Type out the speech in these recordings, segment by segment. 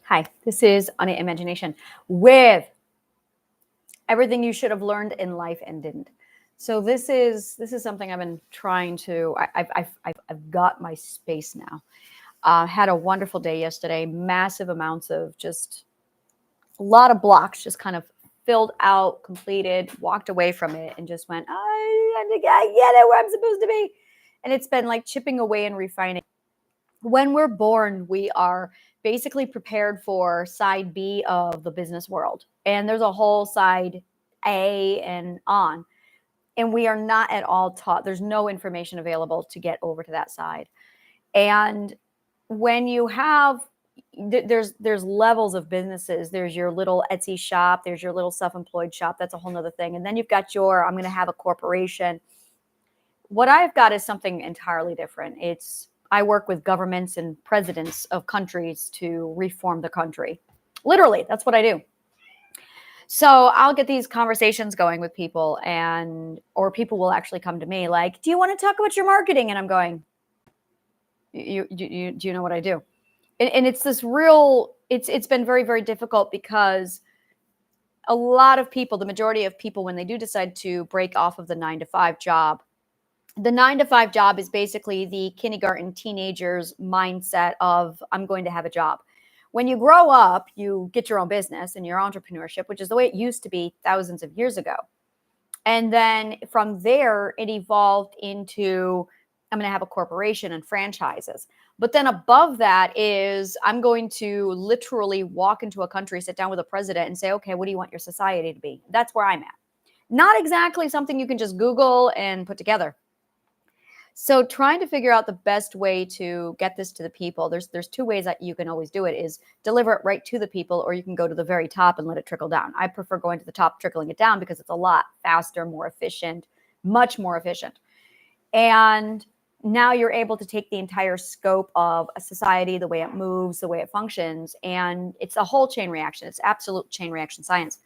Hi, this is On Imagination with everything you should have learned in life and didn't. So this is something I've been trying to. I've got my space now. Had a wonderful day yesterday. Massive amounts of just a lot of blocks, just kind of filled out, completed. Walked away from it and just went, I get it where I'm supposed to be. And it's been like chipping away and refining. When we're born, we are basically prepared for side B of the business world. And there's a whole side A and on. And we are not at all taught. There's no information available to get over to that side. And when you have there's levels of businesses. There's your little Etsy shop, there's your little self-employed shop. That's a whole nother thing. And then you've got I'm going to have a corporation. What I've got is something entirely different. I work with governments and presidents of countries to reform the country. Literally, that's what I do. So I'll get these conversations going with people, or people will actually come to me like, do you want to talk about your marketing? And I'm going, do you know what I do? And it's this real, it's been very, very difficult because a lot of people, the majority of people, when they do decide to break off of the 9-to-5 job, the 9-to-5 job is basically the kindergarten teenager's mindset of, I'm going to have a job. When you grow up, you get your own business and your entrepreneurship, which is the way it used to be thousands of years ago. And then from there, it evolved into, I'm going to have a corporation and franchises. But then above that is, I'm going to literally walk into a country, sit down with a president and say, okay, what do you want your society to be? That's where I'm at. Not exactly something you can just Google and put together. So trying to figure out the best way to get this to the people, there's two ways that you can always do it, is deliver it right to the people, or you can go to the very top and let it trickle down. I prefer going to the top, trickling it down, because it's a lot faster, more efficient, much more efficient. And now you're able to take the entire scope of a society, the way it moves, the way it functions, and it's a whole chain reaction. It's absolute chain reaction science.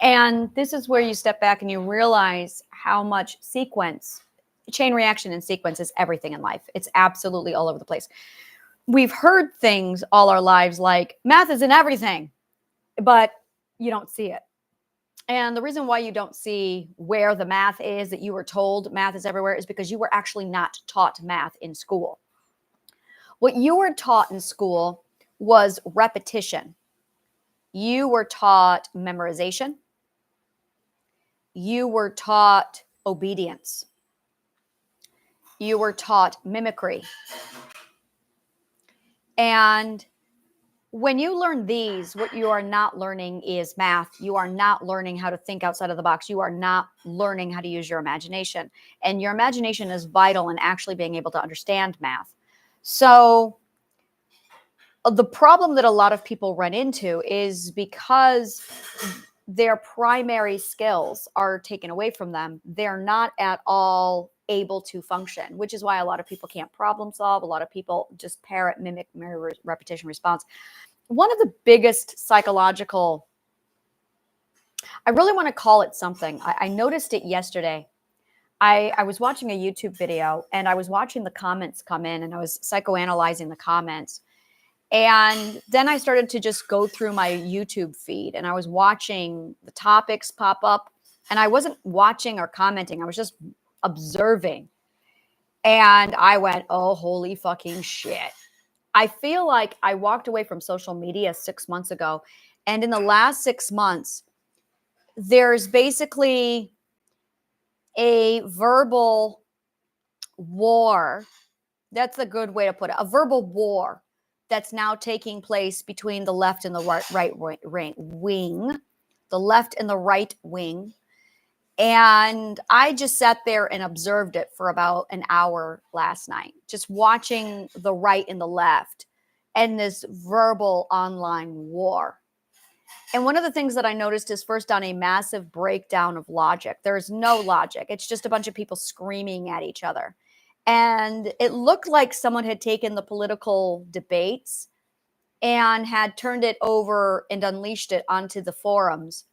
And this is where you step back and you realize how much chain reaction and sequence is everything in life. It's absolutely all over the place. We've heard things all our lives like math is in everything, but you don't see it. And the reason why you don't see where the math is, that you were told math is everywhere, is because you were actually not taught math in school. What you were taught in school was repetition. You were taught memorization. You were taught obedience. You were taught mimicry. And when you learn these, what you are not learning is math. You are not learning how to think outside of the box. You are not learning how to use your imagination. And your imagination is vital in actually being able to understand math. So the problem that a lot of people run into is because their primary skills are taken away from them, they're not at all able to function, which is why a lot of people can't problem solve. A lot of people just parrot, mimic, mirror, repetition, response. One of the biggest psychological, I really want to call it something. I noticed it yesterday. I was watching a YouTube video and I was watching the comments come in, and I was psychoanalyzing the comments. And then I started to just go through my YouTube feed, and I was watching the topics pop up, and I wasn't watching or commenting. I was just observing. And I went, oh, holy fucking shit. I feel like I walked away from social media 6 months ago. And in the last 6 months, there's basically a verbal war. That's a good way to put it. A verbal war that's now taking place between the left and the right wing, the left and the right wing. And I just sat there and observed it for about an hour last night, just watching the right and the left and this verbal online war. And one of the things that I noticed is, first, on a massive breakdown of logic. There's no logic. It's just a bunch of people screaming at each other. And it looked like someone had taken the political debates and had turned it over and unleashed it onto the forums.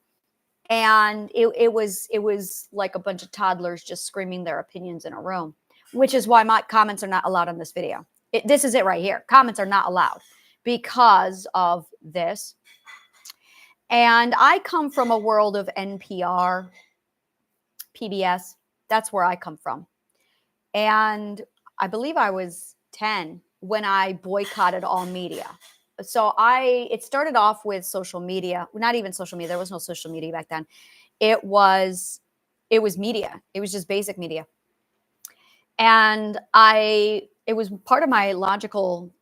And it was like a bunch of toddlers just screaming their opinions in a room, which is why my comments are not allowed on this video. This is it right here. Comments are not allowed, because of this. And I come from a world of NPR, PBS. That's where I come from. And I believe I was 10 when I boycotted all media. So it started off with social media, not even social media. There was no social media back then. It was media. It was just basic media. And it was part of my logical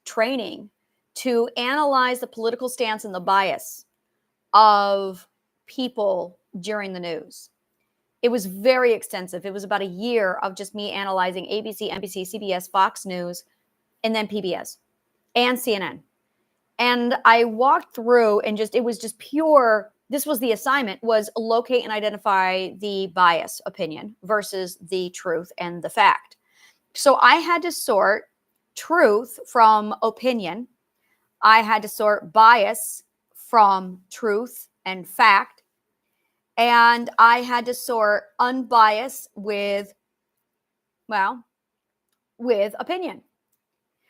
training to analyze the political stance and the bias of people during the news. It was very extensive. It was about a year of just me analyzing ABC, NBC, CBS, Fox News, and then PBS and CNN. And I walked through and it was just pure, this was the assignment, was locate and identify the bias opinion versus the truth and the fact. So I had to sort truth from opinion. I had to sort bias from truth and fact. And I had to sort unbiased with opinion.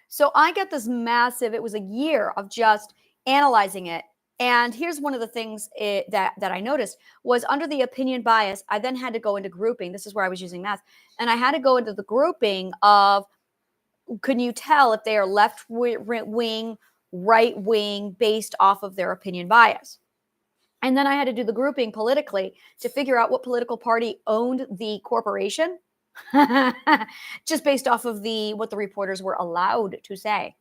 So I got this massive, it was a year of just analyzing it. And here's one of the things that I noticed was under the opinion bias, I then had to go into grouping. This is where I was using math. And I had to go into the grouping of, can you tell if they are left wing, right wing based off of their opinion bias? And then I had to do the grouping politically to figure out what political party owned the corporation, just based off of what the reporters were allowed to say.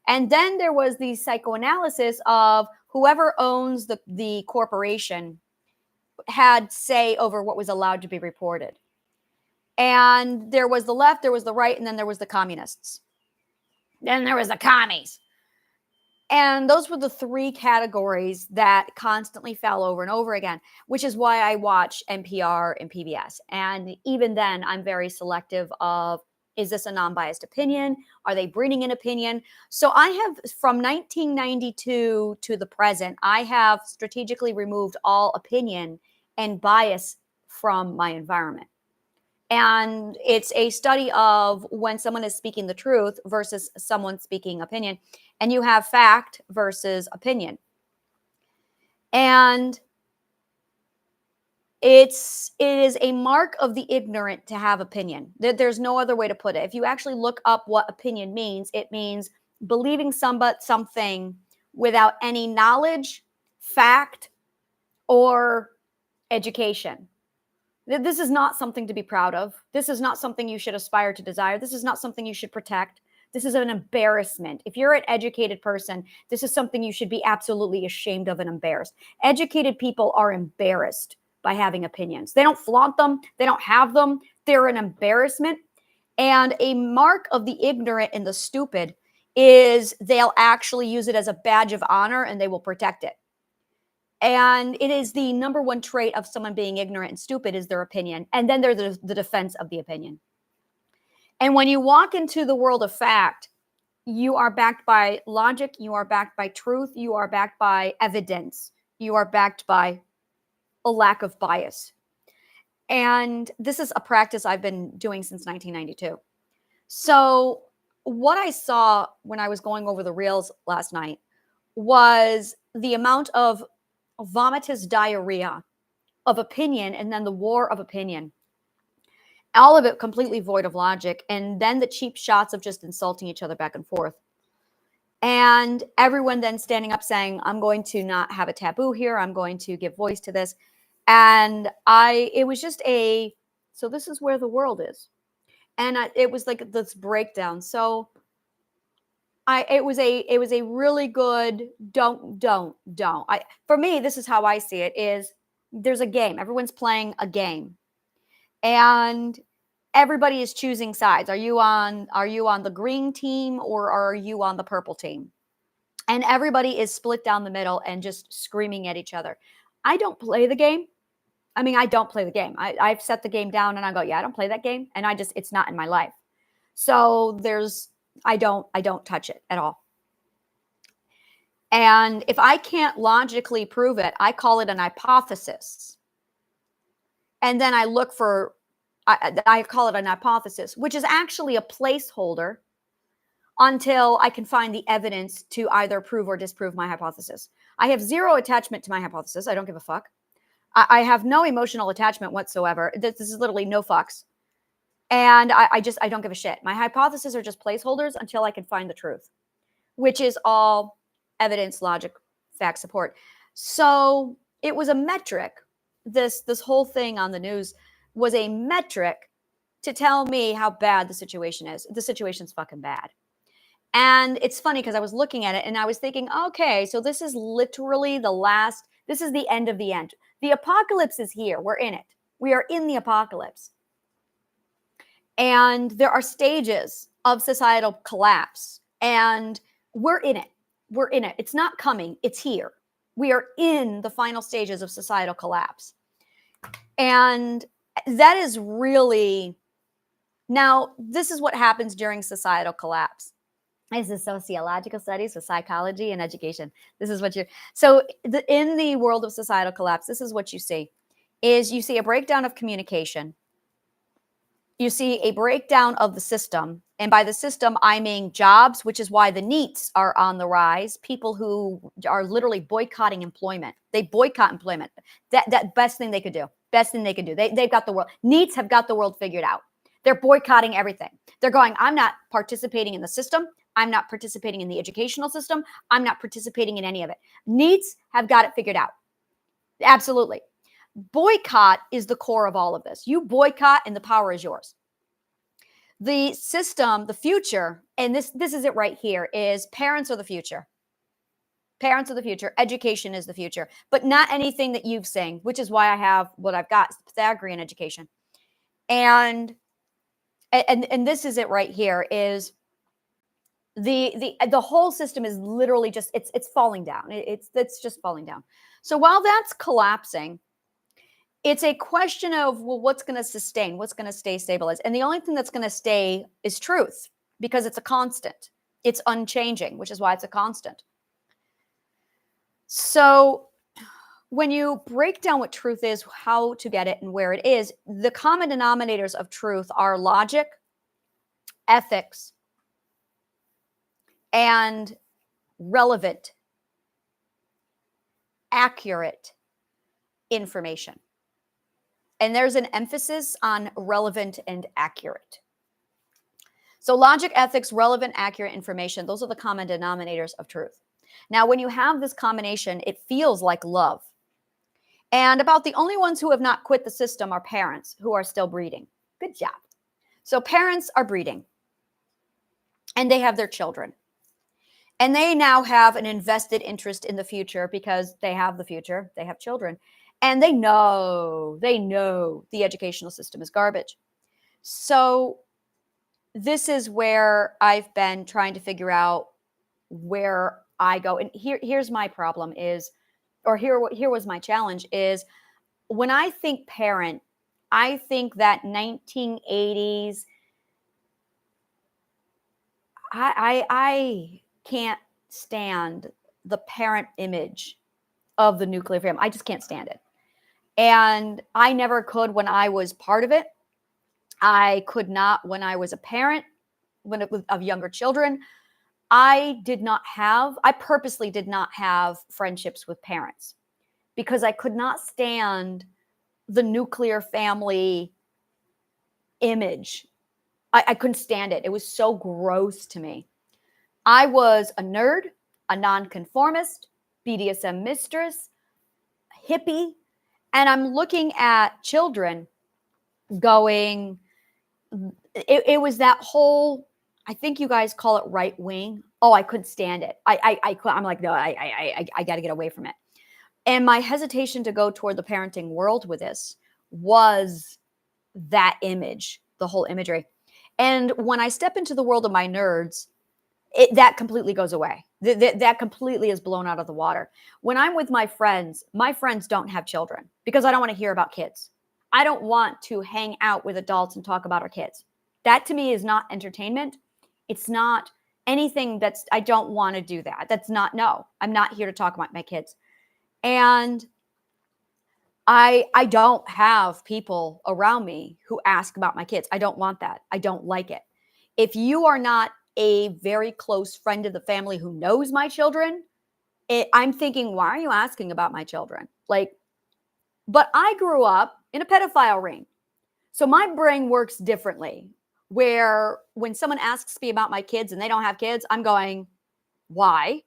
And then there was the psychoanalysis of whoever owns the corporation had say over what was allowed to be reported. And there was the left, there was the right, and then there was the communists. Then there was the commies. And those were the three categories that constantly fell over and over again, which is why I watch NPR and PBS. And even then, I'm very selective of, is this a non-biased opinion? Are they bringing an opinion? So I have, from 1992 to the present, I have strategically removed all opinion and bias from my environment. And it's a study of when someone is speaking the truth versus someone speaking opinion. And you have fact versus opinion. And it is a mark of the ignorant to have opinion. There's no other way to put it. If you actually look up what opinion means, it means believing something without any knowledge, fact, or education. This is not something to be proud of. This is not something you should aspire to desire. This is not something you should protect. This is an embarrassment. If you're an educated person, this is something you should be absolutely ashamed of and embarrassed. Educated people are embarrassed by having opinions. They don't flaunt them. They don't have them. They're an embarrassment. And a mark of the ignorant and the stupid is they'll actually use it as a badge of honor and they will protect it. And it is the number one trait of someone being ignorant and stupid is their opinion. And then there's the defense of the opinion. And when you walk into the world of fact, you are backed by logic, you are backed by truth, you are backed by evidence, you are backed by a lack of bias. And this is a practice I've been doing since 1992. So what I saw when I was going over the reels last night was the amount of vomitous diarrhea of opinion and then the war of opinion. All of it completely void of logic. And then the cheap shots of just insulting each other back and forth. And everyone then standing up saying, I'm going to not have a taboo here. I'm going to give voice to this. And it was just so this is where the world is. And it was like this breakdown. So it was a really good don't. For me, this is how I see it is there's a game. Everyone's playing a game. And everybody is choosing sides. Are you on the green team or are you on the purple team? And everybody is split down the middle and just screaming at each other. I don't play the game. I mean, I don't play the game. I've set the game down and I go, yeah, I don't play that game. And it's not in my life. So I don't touch it at all. And if I can't logically prove it, I call it an hypothesis. And then I look for, I call it an hypothesis, which is actually a placeholder until I can find the evidence to either prove or disprove my hypothesis. I have zero attachment to my hypothesis. I don't give a fuck. I have no emotional attachment whatsoever. This is literally no fucks. And I don't give a shit. My hypotheses are just placeholders until I can find the truth, which is all evidence, logic, fact support. So it was a metric. This whole thing on the news was a metric to tell me how bad the situation is. The situation's fucking bad. And it's funny because I was looking at it and I was thinking, okay, so this is literally this is the end of the end. The apocalypse is here. We're in it. We are in the apocalypse. And there are stages of societal collapse. And we're in it. We're in it. It's not coming. It's here. We are in the final stages of societal collapse. And that is really, now, this is what happens during societal collapse. This is sociological studies, so psychology and education. This is what in the world of societal collapse, this is what you see, is you see a breakdown of communication. You see a breakdown of the system. And by the system, I mean jobs, which is why the NEETs are on the rise. People who are literally boycotting employment. They boycott employment. That best thing they could do. Best thing they could do. They've got the world. NEETs have got the world figured out. They're boycotting everything. They're going, I'm not participating in the system. I'm not participating in the educational system. I'm not participating in any of it. NEETs have got it figured out. Absolutely. Boycott is the core of all of this. You boycott and the power is yours. The system, the future, and this is it right here, is parents are the future. Parents are the future. Education is the future. But not anything that you've seen, which is why I have what I've got, Pythagorean education. And this is it right here, is the whole system is literally just, it's falling down. It's just falling down. So while that's collapsing, it's a question of, well, what's going to sustain? What's going to stay stabilized? And the only thing that's going to stay is truth, because it's a constant. It's unchanging, which is why it's a constant. So when you break down what truth is, how to get it, and where it is, the common denominators of truth are logic, ethics, and relevant, accurate information. And there's an emphasis on relevant and accurate. So logic, ethics, relevant, accurate information, those are the common denominators of truth. Now, when you have this combination, it feels like love. And about the only ones who have not quit the system are parents who are still breeding. Good job. So parents are breeding, and they have their children. And they now have an invested interest in the future because they have the future. They have children. And they know the educational system is garbage. So this is where I've been trying to figure out where I go. And here's my problem is, or here was my challenge is, when I think parent, I think that 1980s, I can't stand the parent image of the nuclear family. I just can't stand it. And I never could when I was part of it. I could not when I was a parent, when it was of younger children. I purposely did not have friendships with parents because I could not stand the nuclear family image. I couldn't stand it. It was so gross to me. I was a nerd, a nonconformist, BDSM mistress, hippie, and I'm looking at children going, it was that whole, I think you guys call it right wing. Oh, I couldn't stand it. I'm like, no, I got to get away from it. And my hesitation to go toward the parenting world with this was that image, the whole imagery. And when I step into the world of my nerds, that completely goes away. That completely is blown out of the water. When I'm with my friends don't have children because I don't want to hear about kids. I don't want to hang out with adults and talk about our kids. That to me is not entertainment. It's not anything I don't want to do that. No, I'm not here to talk about my kids. And I don't have people around me who ask about my kids. I don't want that. I don't like it. If you are not a very close friend of the family who knows my children, I'm thinking, why are you asking about my children? Like, but I grew up in a pedophile ring. So my brain works differently, where when someone asks me about my kids and they don't have kids, I'm going, why?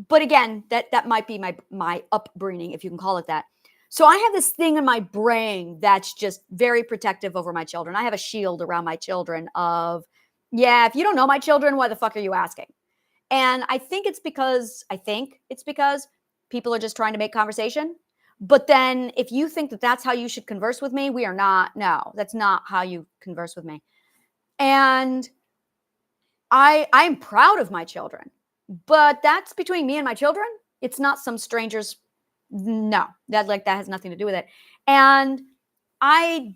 But again, that might be my upbringing, if you can call it that. So I have this thing in my brain that's just very protective over my children. I have a shield around my children of, yeah, if you don't know my children, why the fuck are you asking? And I think it's because people are just trying to make conversation. But then if you think that that's how you should converse with me, we are not. No, that's not how you converse with me. And I'm proud of my children, but that's between me and my children. It's not some strangers. No, that has nothing to do with it. And I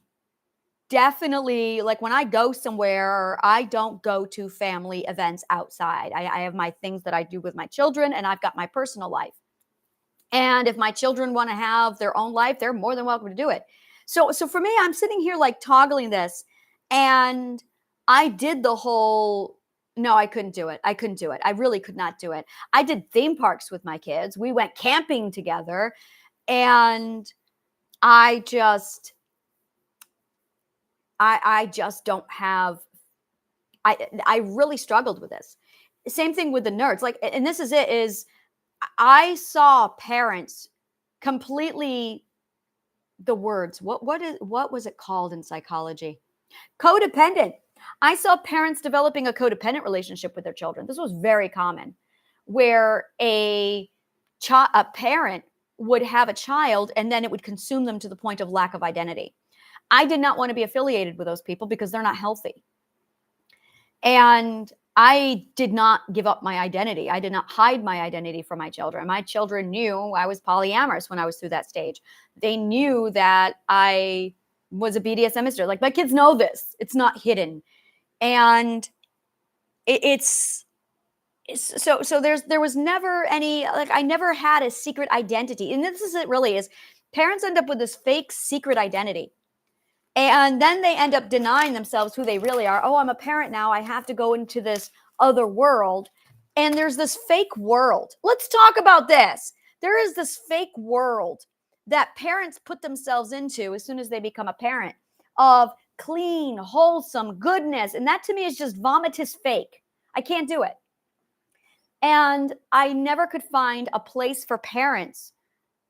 definitely, like, when I go somewhere, I don't go to family events outside. I have my things that I do with my children, and I've got my personal life. And if my children want to have their own life, they're more than welcome to do it. So for me, I'm sitting here like toggling this, and I did the whole, no, I couldn't do it. I couldn't do it. I really could not do it. I did theme parks with my kids. We went camping together, and I just don't have, I really struggled with this. Same thing with the nerds. Like, and this is it, is I saw parents completely, the words, what was it called in psychology? Codependent. I saw parents developing a codependent relationship with their children. This was very common, where a parent would have a child and then it would consume them to the point of lack of identity. I did not want to be affiliated with those people because they're not healthy. And I did not give up my identity. I did not hide my identity from my children. My children knew I was polyamorous when I was through that stage. They knew that I was a BDSMist. Like, my kids know this. It's not hidden. And so there was never any, like, I never had a secret identity. And this is it really is. Parents end up with this fake secret identity. And then they end up denying themselves who they really are. Oh, I'm a parent now. I have to go into this other world. And there's this fake world. Let's talk about this. There is this fake world that parents put themselves into as soon as they become a parent, of clean, wholesome goodness. And that to me is just vomitous fake. I can't do it. And I never could find a place for parents.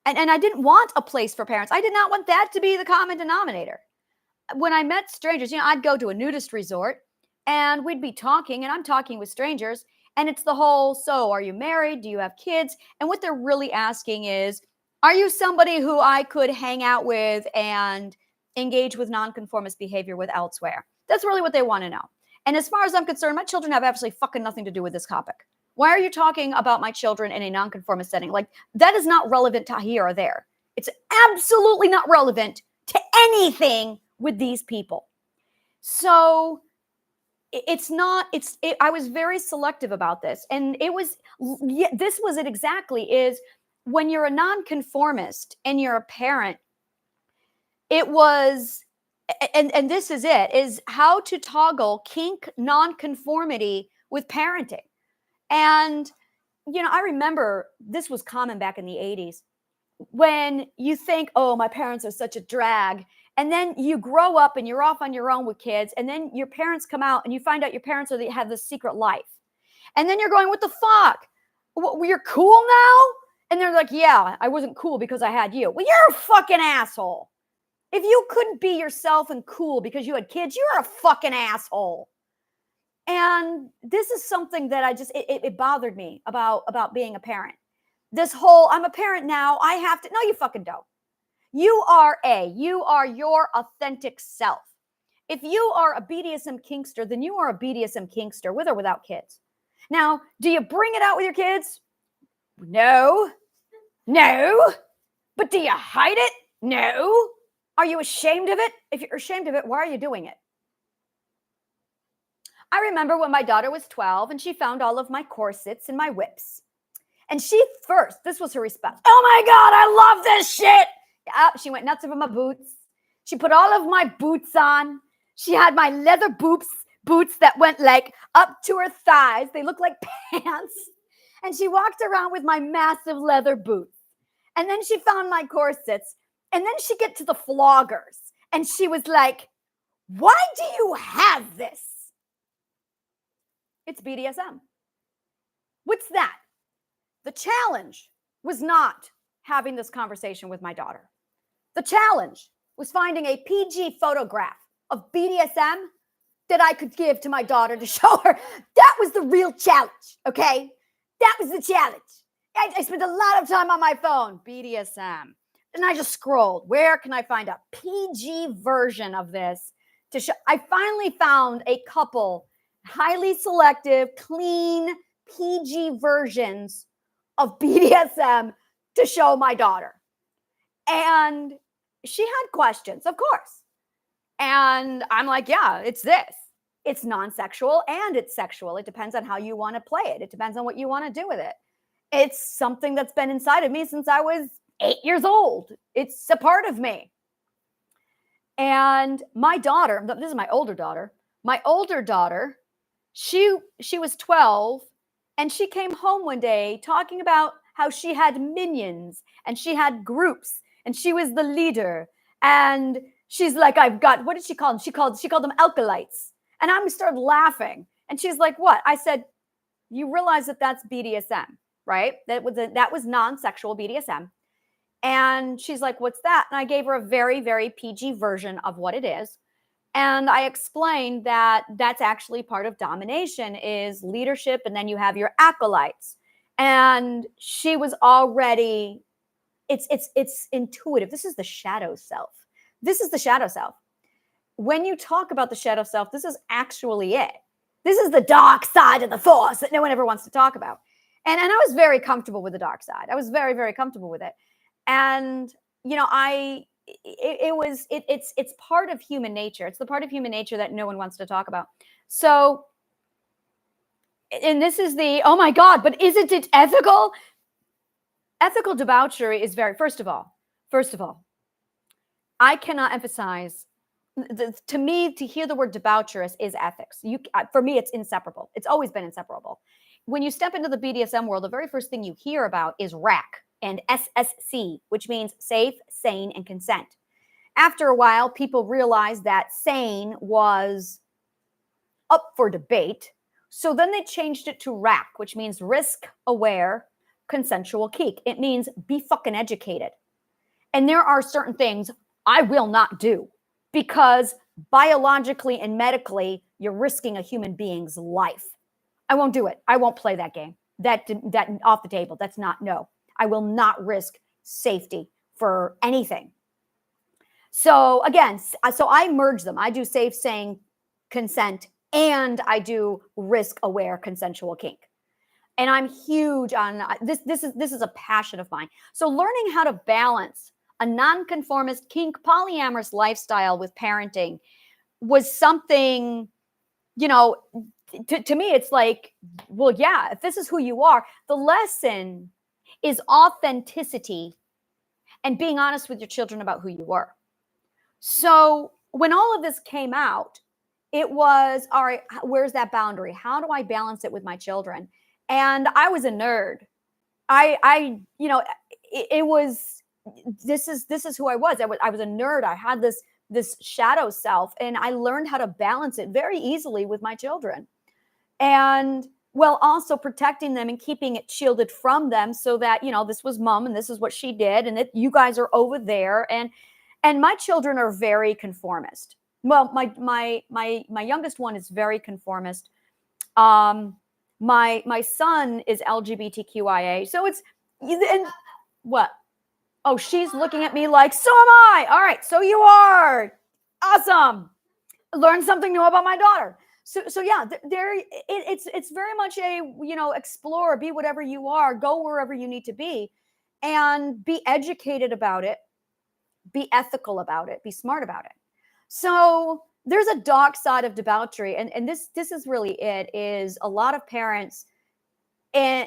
And I didn't want a place for parents. I did not want that to be the common denominator. When I met strangers, I'd go to a nudist resort and we'd be talking, and I'm talking with strangers, and it's the whole, so are you married? Do you have kids? And what they're really asking is, are you somebody who I could hang out with and engage with nonconformist behavior with elsewhere? That's really what they want to know. And as far as I'm concerned, my children have absolutely fucking nothing to do with this topic. Why are you talking about my children in a nonconformist setting? Like, that is not relevant to here or there. It's absolutely not relevant to anything with these people. So I was very selective about this. And this was it exactly, is when you're a nonconformist and you're a parent, it was, and this is it, is how to toggle kink nonconformity with parenting. And, I remember this was common back in the 80s, when you think, oh, my parents are such a drag. And then you grow up and you're off on your own with kids. And then your parents come out and you find out your parents have this secret life. And then you're going, what the fuck? You're cool now? And they're like, yeah, I wasn't cool because I had you. Well, you're a fucking asshole. If you couldn't be yourself and cool because you had kids, you're a fucking asshole. And this is something that it bothered me about being a parent. This whole, I'm a parent now, I have to, no, you fucking don't. You are your authentic self. If you are a BDSM kinkster, then you are a BDSM kinkster, with or without kids. Now, do you bring it out with your kids? No. But do you hide it? No. Are you ashamed of it? If you're ashamed of it, why are you doing it? I remember when my daughter was 12 and she found all of my corsets and my whips. And this was her response. Oh my God, I love this shit. She went nuts over my boots. She put all of my boots on. She had my leather boots boots that went like up to her thighs. They looked like pants. And she walked around with my massive leather boots. And then she found my corsets. And then she get to the floggers. And she was like, why do you have this? It's BDSM. What's that? The challenge was not having this conversation with my daughter. The challenge was finding a PG photograph of BDSM that I could give to my daughter to show her. That was the real challenge, okay? That was the challenge. I spent a lot of time on my phone, BDSM. And I just scrolled. Where can I find a PG version of this to show? I finally found a couple highly selective, clean, PG versions of BDSM to show my daughter. And she had questions, of course. And I'm like, yeah, it's this. It's non-sexual and it's sexual. It depends on how you want to play it. It depends on what you want to do with it. It's something that's been inside of me since I was 8 years old. It's a part of me. And my daughter, this is my older daughter, she was 12 and she came home one day talking about how she had minions and she had groups and she was the leader. And she's like, I've got, what did she call them? She called them alkalites. And I started laughing. And she's like, what? I said, you realize that that's BDSM, right? That was non-sexual BDSM. And she's like, what's that? And I gave her a very, very PG version of what it is. And I explained that that's actually part of domination is leadership. And then you have your acolytes. And she was already, it's intuitive. This is the shadow self. This is the shadow self. When you talk about the shadow self, this is actually it. This is the dark side of the force that no one ever wants to talk about. And I was very comfortable with the dark side. I was very, very comfortable with it. And, you know, it's part of human nature. It's the part of human nature that no one wants to talk about. So, and this is the, oh my God, but isn't it ethical? Ethical debauchery is very, first of all, I cannot emphasize, to me, to hear the word debaucherous is ethics. For me, it's inseparable. It's always been inseparable. When you step into the BDSM world, the very first thing you hear about is RAC and SSC, which means safe, sane, and consent. After a while, people realized that sane was up for debate. So then they changed it to RAC, which means risk-aware, consensual kink. It means be fucking educated. And there are certain things I will not do because biologically and medically, you're risking a human being's life. I won't do it. I won't play that game. That off the table. That's not, no. I will not risk safety for anything. So again, so I merge them. I do safe, sane, consent, and I do risk-aware consensual kink. And I'm huge on this. This is a passion of mine. So learning how to balance a nonconformist, kink, polyamorous lifestyle with parenting was something, you know, to me, it's like, well, yeah, if this is who you are, the lesson is authenticity and being honest with your children about who you are. So when all of this came out, it was, all right, where's that boundary? How do I balance it with my children? And I was a nerd. You know, it was, this is who I was. I was a nerd. I had this shadow self, and I learned how to balance it very easily with my children. And while also protecting them and keeping it shielded from them so that, you know, this was mom and this is what she did. And that you guys are over there. And my children are very conformist. Well, my youngest one is very conformist. My son is LGBTQIA. So it's, and what? Oh, she's looking at me like, so am I. All right. So you are. Awesome. Learn something new about my daughter. So yeah, it's very much a, you know, explore, be whatever you are, go wherever you need to be, and be educated about it, be ethical about it, be smart about it. So there's a dark side of debauchery, and this is really it, is a lot of parents, and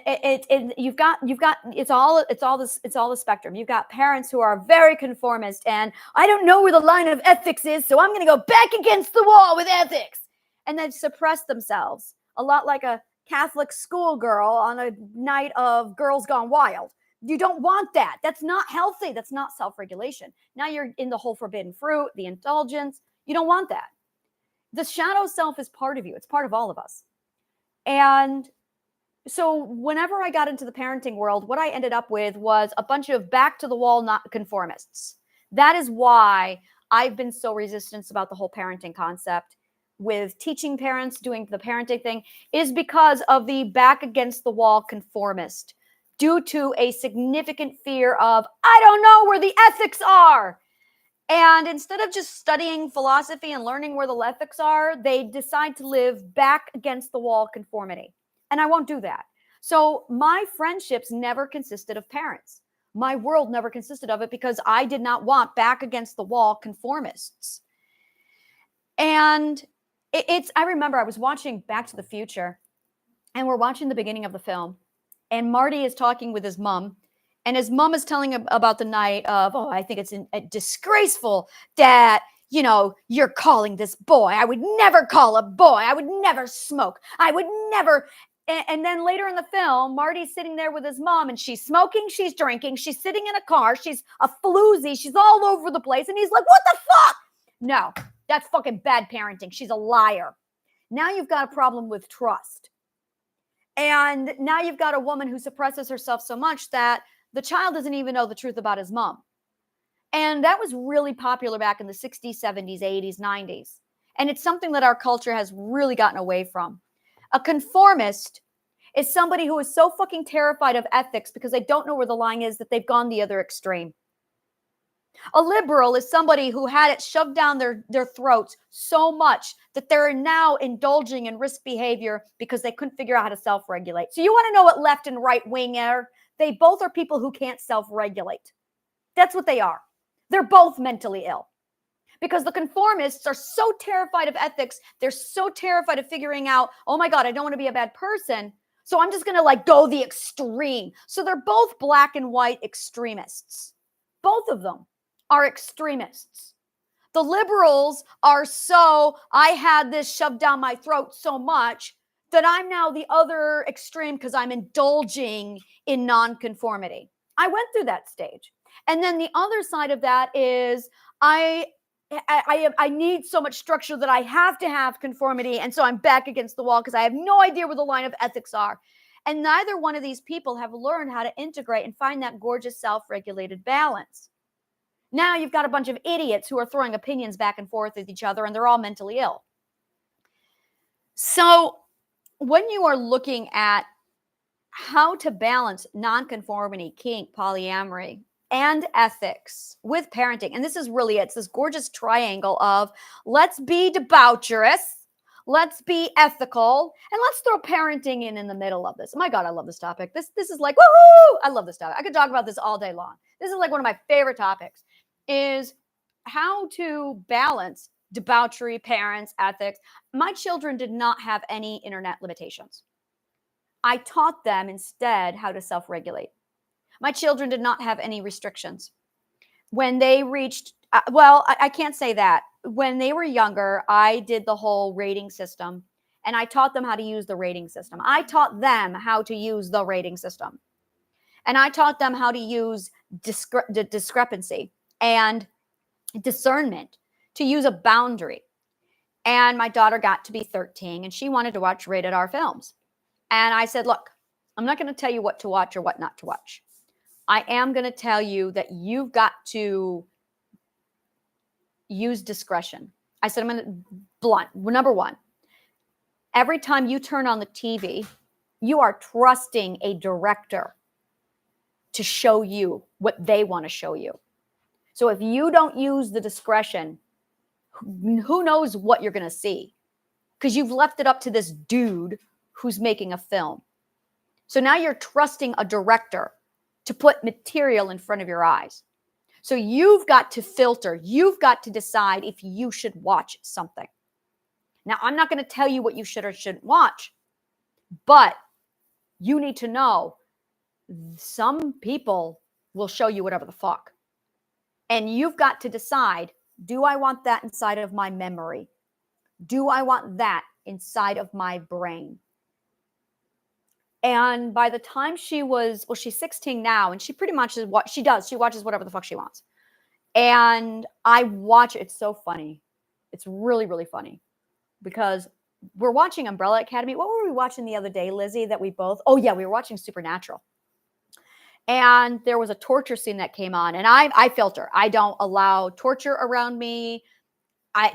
you've got it's all the spectrum. You've got parents who are very conformist, and I don't know where the line of ethics is, so I'm going to go back against the wall with ethics. and they've suppressed themselves, a lot like a Catholic schoolgirl on a night of Girls Gone Wild. You don't want that. That's not healthy. That's not self-regulation. Now you're in the whole forbidden fruit, the indulgence. You don't want that. The shadow self is part of you. It's part of all of us. And so whenever I got into the parenting world, what I ended up with was a bunch of back to the wall nonconformists. That is why I've been so resistant about the whole parenting concept with teaching parents, doing the parenting thing, is because of the back against the wall conformist, due to a significant fear of, I don't know where the ethics are. And instead of just studying philosophy and learning where the ethics are, they decide to live back against the wall conformity. And I won't do that. So my friendships never consisted of parents. My world never consisted of it because I did not want back against the wall conformists. And I remember I was watching Back to the Future, and we're watching the beginning of the film, and Marty is talking with his mom, and his mom is telling him about the night of, I think it's disgraceful that, you're calling this boy. I would never call a boy. I would never smoke. I would never. And then later in the film, Marty's sitting there with his mom, and she's smoking, she's drinking, she's sitting in a car, she's a floozy, she's all over the place. And he's like, what the fuck? No, that's fucking bad parenting. She's a liar. Now you've got a problem with trust. And now you've got a woman who suppresses herself so much that the child doesn't even know the truth about his mom. And that was really popular back in the 60s, 70s, 80s, 90s. And it's something that our culture has really gotten away from. A conformist is somebody who is so fucking terrified of ethics because they don't know where the line is that they've gone the other extreme. A liberal is somebody who had it shoved down their throats so much that they're now indulging in risk behavior because they couldn't figure out how to self-regulate. So you want to know what left and right wing are? They both are people who can't self-regulate. That's what they are. They're both mentally ill. Because the conformists are so terrified of ethics. They're so terrified of figuring out, oh my God, I don't want to be a bad person. So I'm just going to go the extreme. So they're both black and white extremists. Both of them are extremists. The liberals are I had this shoved down my throat so much that I'm now the other extreme because I'm indulging in nonconformity. I went through that stage. And then the other side of that is I need so much structure that I have to have conformity. And so I'm back against the wall because I have no idea where the line of ethics are. And neither one of these people have learned how to integrate and find that gorgeous self-regulated balance. Now you've got a bunch of idiots who are throwing opinions back and forth with each other, and they're all mentally ill. So when you are looking at how to balance nonconformity, kink, polyamory, and ethics with parenting, and this is really it's this gorgeous triangle of let's be debaucherous, let's be ethical, and let's throw parenting in the middle of this. Oh my God, I love this topic. This is like, woohoo! I love this topic. I could talk about this all day long. This is like one of my favorite topics, is how to balance debauchery, parents, ethics. My children did not have any internet limitations. I taught them instead how to self-regulate. My children did not have any restrictions. When they reached, I can't say that. When they were younger, I did the whole rating system, and I taught them how to use the rating system. I taught them how to use the rating system. And I taught them how to use discrepancy and discernment, to use a boundary. And my daughter got to be 13, and she wanted to watch rated R films. And I said, look, I'm not going to tell you what to watch or what not to watch. I am going to tell you that you've got to use discretion. I said, I'm going to blunt. Number one, every time you turn on the TV, you are trusting a director to show you what they want to show you. So if you don't use the discretion, who knows what you're going to see? Because you've left it up to this dude who's making a film. So now you're trusting a director to put material in front of your eyes. So you've got to filter. You've got to decide if you should watch something. Now, I'm not going to tell you what you should or shouldn't watch, but you need to know some people will show you whatever the fuck. And you've got to decide, do I want that inside of my memory? Do I want that inside of my brain. And by the time she was, well, she's 16 now, and she pretty much is what she does. She watches whatever the fuck she wants. And I watch it. It's so funny. It's really, really funny because we're watching Umbrella Academy. What were we watching the other day, Lizzie, that we both, oh yeah, we were watching Supernatural. And there was a torture scene that came on, and I filter. I don't allow torture around me.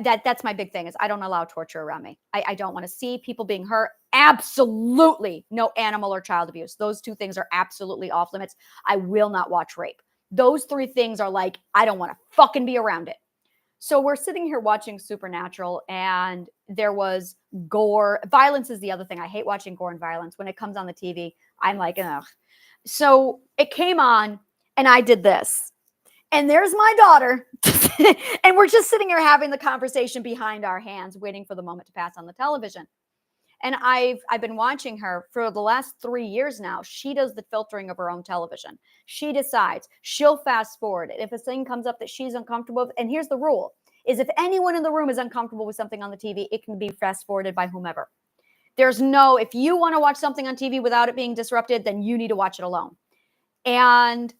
That's my big thing is I don't allow torture around me. I don't want to see people being hurt. Absolutely no animal or child abuse. Those two things are absolutely off limits. I will not watch rape. Those three things are like, I don't want to fucking be around it. So we're sitting here watching Supernatural, and there was gore. Violence is the other thing. I hate watching gore and violence. When it comes on the TV, I'm like, ugh. So it came on, and I did this. And there's my daughter. And we're just sitting here having the conversation behind our hands, waiting for the moment to pass on the television. And I've been watching her for the last 3 years now. She does the filtering of her own television. She decides. She'll fast forward it. If a thing comes up that she's uncomfortable with, and here's the rule, is if anyone in the room is uncomfortable with something on the TV, it can be fast forwarded by whomever. There's no, if you want to watch something on TV without it being disrupted, then you need to watch it alone. And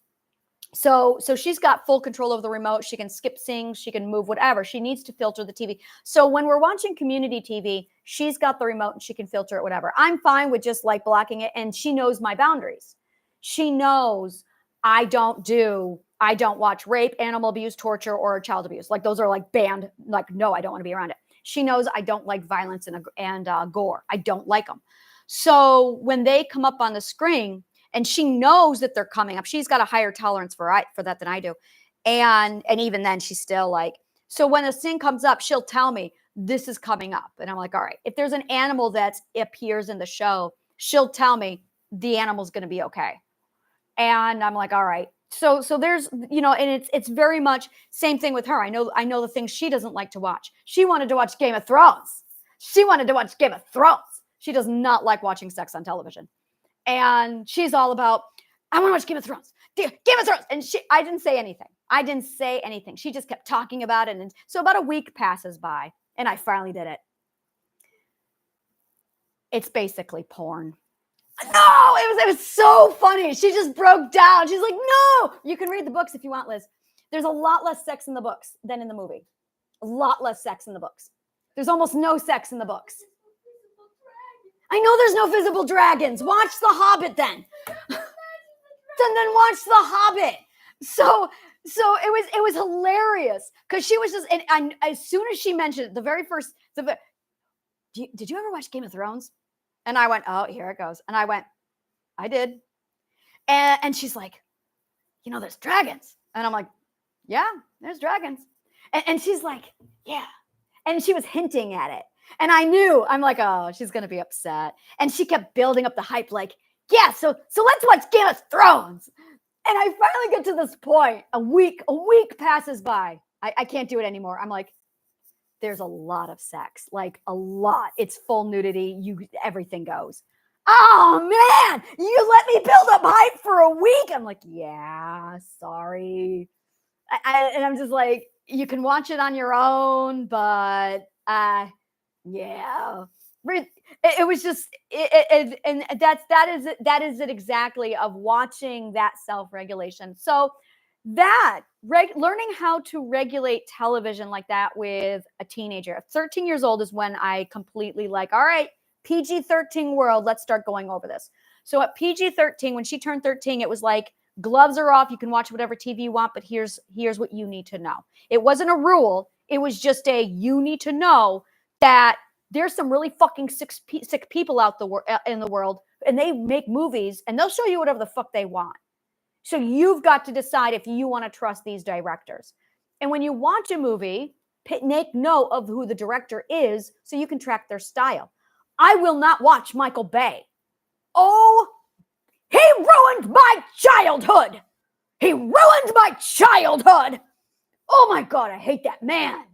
so she's got full control of the remote. She can skip scenes. She can move whatever. She needs to filter the TV. So when we're watching community TV, she's got the remote and she can filter it, whatever. I'm fine with just like blocking it. And she knows my boundaries. She knows I don't watch rape, animal abuse, torture, or child abuse. Like those are like banned. Like, no, I don't want to be around it. She knows I don't like violence and gore. I don't like them. So when they come up on the screen, and she knows that they're coming up. She's got a higher tolerance for that than I do. And even then she's still like, so when a scene comes up, she'll tell me this is coming up. And I'm like, all right, if there's an animal that appears in the show, she'll tell me the animal's going to be okay. And I'm like, all right. So there's, and it's very much same thing with her. I know the things she doesn't like to watch. She wanted to watch Game of Thrones. She does not like watching sex on television. And she's all about, I want to watch Game of Thrones. Game of Thrones. And I didn't say anything. She just kept talking about it. And so about a week passes by, and I finally did it. It's basically porn. No, it was so funny. She just broke down. She's like, no, you can read the books if you want, Liz. There's a lot less sex in the books than in the movie. A lot less sex in the books. There's almost no sex in the books. I know there's no visible dragons. Watch The Hobbit then. then watch The Hobbit. So it was hilarious because she was just, and as soon as she mentioned it, the very first, did you ever watch Game of Thrones? And I went, oh, here it goes. And I went, I did. And she's like, there's dragons. And I'm like, yeah, there's dragons. And she's like, yeah. And she was hinting at it. And I knew, I'm like, oh, she's going to be upset. And she kept building up the hype like, yeah, so let's watch Game of Thrones. And I finally get to this point. A week passes by. I can't do it anymore. I'm like, there's a lot of sex, like a lot. It's full nudity. Everything goes. Oh, man, you let me build up hype for a week. I'm like, yeah, sorry. And I'm just like, you can watch it on your own, but yeah, it was just, and that is it exactly of watching that self-regulation. So learning how to regulate television like that with a teenager at 13 years old is when I completely like, all right, PG-13 world, let's start going over this. So at PG-13, when she turned 13, it was like, gloves are off. You can watch whatever TV you want, but here's what you need to know. It wasn't a rule. It was just you need to know that there's some really fucking sick people out in the world, and they make movies, and they'll show you whatever the fuck they want. So you've got to decide if you want to trust these directors. And when you watch a movie, make note of who the director is so you can track their style. I will not watch Michael Bay. Oh, he ruined my childhood. Oh my God, I hate that man.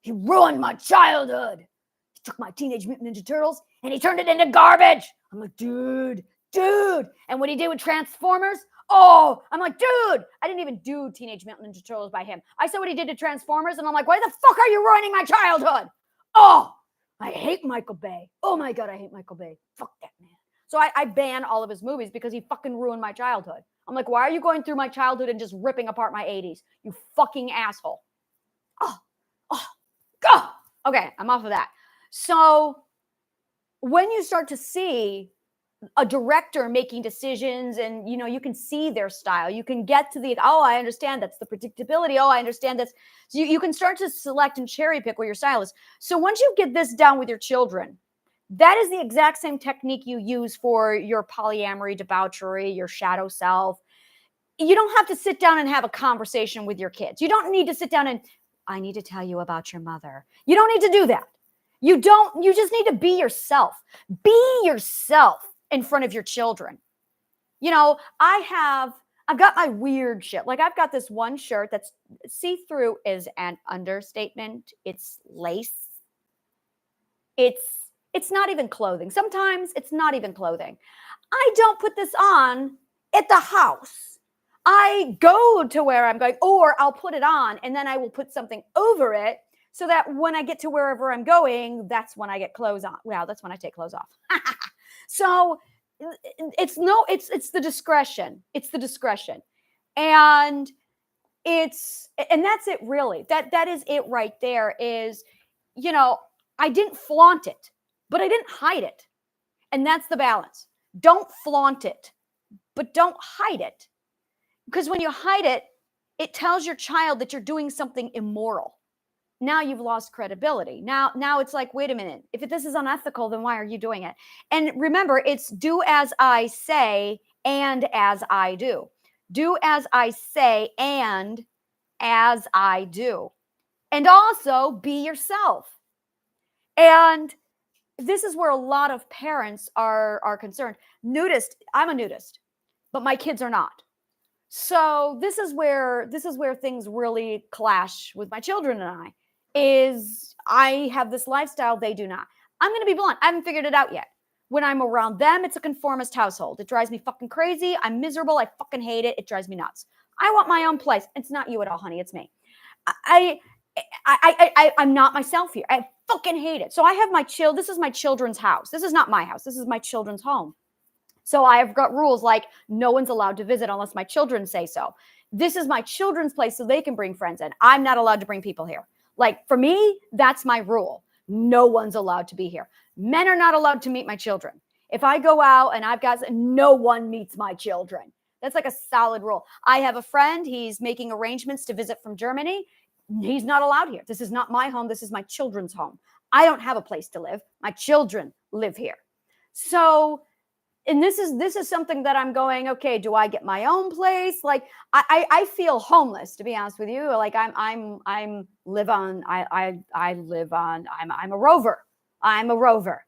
He ruined my childhood. He took my Teenage Mutant Ninja Turtles and he turned it into garbage. I'm like, dude. And what he did with Transformers, I'm like, dude, I didn't even do Teenage Mutant Ninja Turtles by him. I saw what he did to Transformers and I'm like, why the fuck are you ruining my childhood? Oh, I hate Michael Bay. Oh my God, I hate Michael Bay. Fuck that man. So I ban all of his movies because he fucking ruined my childhood. I'm like, why are you going through my childhood and just ripping apart my 80s? You fucking asshole. Oh, God. Okay, I'm off of that. So when you start to see a director making decisions and, you can see their style, you can get to oh, I understand that's the predictability. Oh, I understand that's, so you can start to select and cherry pick what your style is. So once you get this down with your children, that is the exact same technique you use for your polyamory, debauchery, your shadow self. You don't have to sit down and have a conversation with your kids. You don't need to sit down and, I need to tell you about your mother. You don't need to do that. You just need to be yourself. Be yourself in front of your children. I've got my weird shit. Like I've got this one shirt that's see-through is an understatement. It's lace. It's not even clothing. Sometimes it's not even clothing. I don't put this on at the house. I go to where I'm going, or I'll put it on and then I will put something over it so that when I get to wherever I'm going, that's when I get clothes on. Well, that's when I take clothes off. So it's the discretion. It's the discretion. And that's it really. That is it right there is, I didn't flaunt it, but I didn't hide it. And that's the balance. Don't flaunt it, but don't hide it. Because when you hide it, it tells your child that you're doing something immoral. Now you've lost credibility. Now it's like, wait a minute. If this is unethical, then why are you doing it? And remember, it's do as I say and as I do. Do as I say and as I do. And also be yourself. And this is where a lot of parents are concerned. I'm a nudist, but my kids are not. So this is where things really clash with my children and I have this lifestyle, they do not. I'm going to be blunt. I haven't figured it out yet. When I'm around them, it's a conformist household. It drives me fucking crazy. I'm miserable. I fucking hate it. It drives me nuts. I want my own place. It's not you at all, honey. It's me. I'm not myself here. I fucking hate it. So I have this is my children's house. This is not my house. This is my children's home. So I've got rules like no one's allowed to visit unless my children say so. This is my children's place so they can bring friends in. I'm not allowed to bring people here. Like for me, that's my rule. No one's allowed to be here. Men are not allowed to meet my children. If I go out and no one meets my children. That's like a solid rule. I have a friend. He's making arrangements to visit from Germany. He's not allowed here. This is not my home. This is my children's home. I don't have a place to live. My children live here. So, and this is something that I'm going, okay, do I get my own place? Like I feel homeless, to be honest with you. Like I'm a rover. I'm a rover.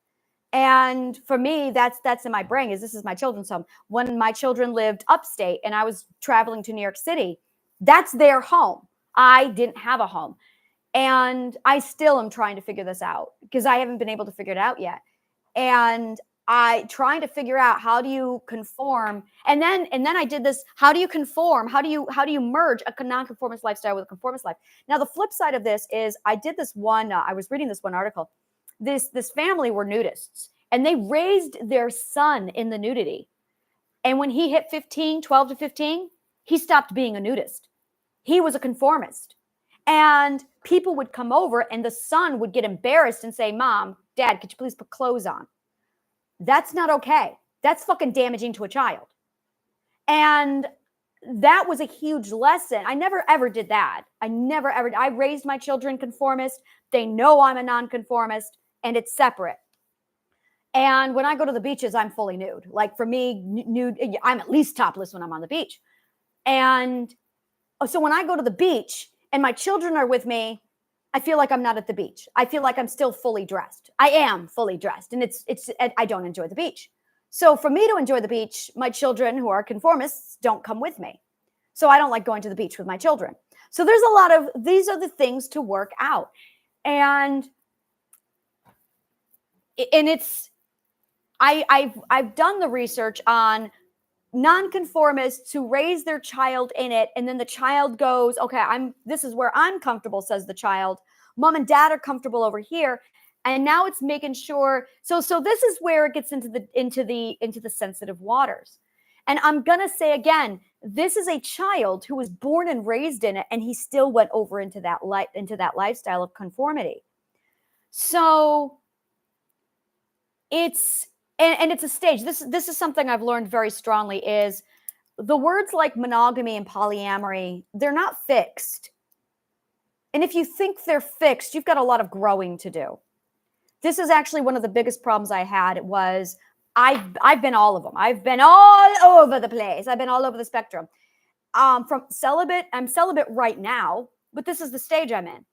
And for me, that's in my brain this is my children's home. When my children lived upstate and I was traveling to New York City, that's their home. I didn't have a home. And I still am trying to figure this out because I haven't been able to figure it out yet. And I trying to figure out how do you conform. And then I did this. How do you conform? How do you merge a nonconformist lifestyle with a conformist life? Now, the flip side of this is I did this one. I was reading this one article. This family were nudists and they raised their son in the nudity. And when he hit 12 to 15, he stopped being a nudist. He was a conformist. And people would come over and the son would get embarrassed and say, Mom, Dad, could you please put clothes on? That's not okay. That's fucking damaging to a child. And that was a huge lesson. I never ever did that. I raised my children conformist. They know I'm a nonconformist and it's separate. And when I go to the beaches, I'm fully nude. Like for me, nude, I'm at least topless when I'm on the beach. And so when I go to the beach and my children are with me, I feel like I'm not at the beach. I feel like I'm still fully dressed. I am fully dressed and I don't enjoy the beach. So for me to enjoy the beach, my children who are conformists don't come with me. So I don't like going to the beach with my children. So there's a lot of, these are the things to work out. And I've done the research on nonconformists who raise their child in it, and then the child goes, okay, this is where I'm comfortable, says the child. Mom and dad are comfortable over here. And now it's making sure. So this is where it gets into the sensitive waters. And I'm going to say again, this is a child who was born and raised in it, and he still went over into that lifestyle of conformity. So it's a stage. This is something I've learned very strongly, is the words like monogamy and polyamory, they're not fixed. And if you think they're fixed, you've got a lot of growing to do. This is actually one of the biggest problems I had. It was, I've been all of them. I've been all over the place. I've been all over the spectrum. From celibate, I'm celibate right now, but this is the stage I'm in.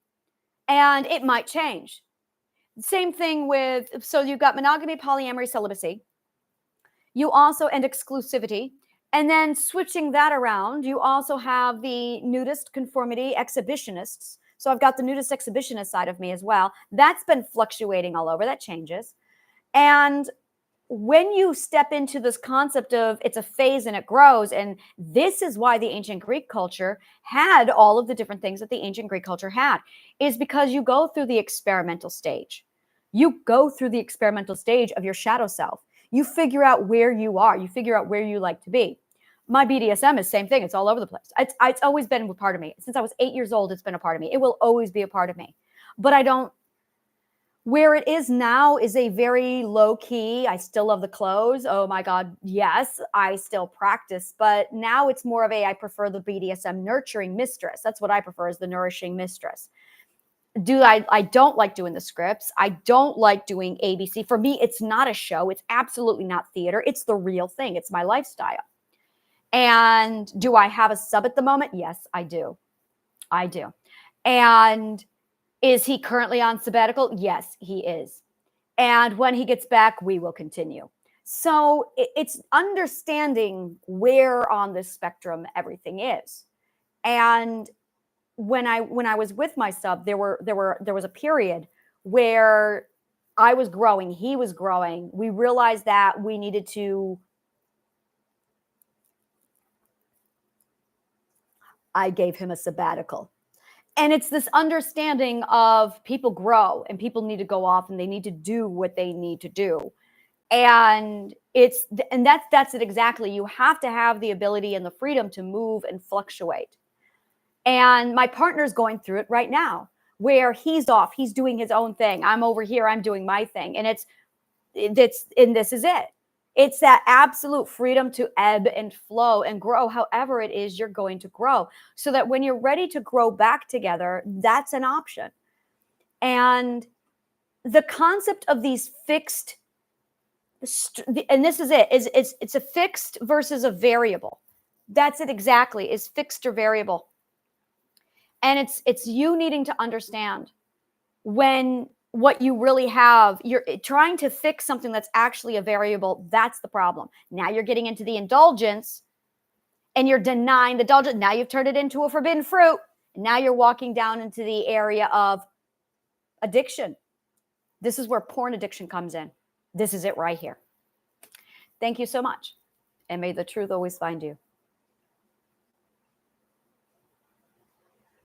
And it might change. Same thing with, so you've got monogamy, polyamory, celibacy. You also, and exclusivity. And then switching that around, you also have the nudist, conformity, exhibitionists. So I've got the nudist exhibitionist side of me as well. That's been fluctuating all over. That changes. And when you step into this concept of it's a phase and it grows, and this is why the ancient Greek culture had all of the different things that the ancient Greek culture had, is because you go through the experimental stage. You go through the experimental stage of your shadow self. You figure out where you are. You figure out where you like to be. My BDSM is the same thing. It's all over the place. It's always been a part of me. Since I was 8 years old, it's been a part of me. It will always be a part of me. But I don't, where it is now is a very low key. I still love the clothes. Oh my God. Yes, I still practice. But now it's more of I prefer the BDSM nurturing mistress. That's what I prefer, is the nourishing mistress. I don't like doing the scripts. I don't like doing ABC. For me, it's not a show. It's absolutely not theater. It's the real thing. It's my lifestyle. And do I have a sub at the moment? Yes, I do. I do. And is he currently on sabbatical? Yes, he is. And when he gets back, we will continue. So it's understanding where on this spectrum everything is. And when I was with my sub, there was a period where I was growing, he was growing. We realized that we needed to, I gave him a sabbatical. And it's this understanding of people grow and people need to go off and they need to do what they need to do. And that's it exactly. You have to have the ability and the freedom to move and fluctuate. And my partner's going through it right now, where he's off, he's doing his own thing. I'm over here, I'm doing my thing. And this is it. It's that absolute freedom to ebb and flow and grow however it is you're going to grow, so that when you're ready to grow back together, that's an option. And the concept of these fixed, and this is it, it's a fixed versus a variable. That's it exactly, is fixed or variable. And it's you needing to understand when what you really have, you're trying to fix something that's actually a variable. That's the problem. Now you're getting into the indulgence and you're denying the indulgence. Now you've turned it into a forbidden fruit. And now you're walking down into the area of addiction. This is where porn addiction comes in. This is it right here. Thank you so much. And may the truth always find you.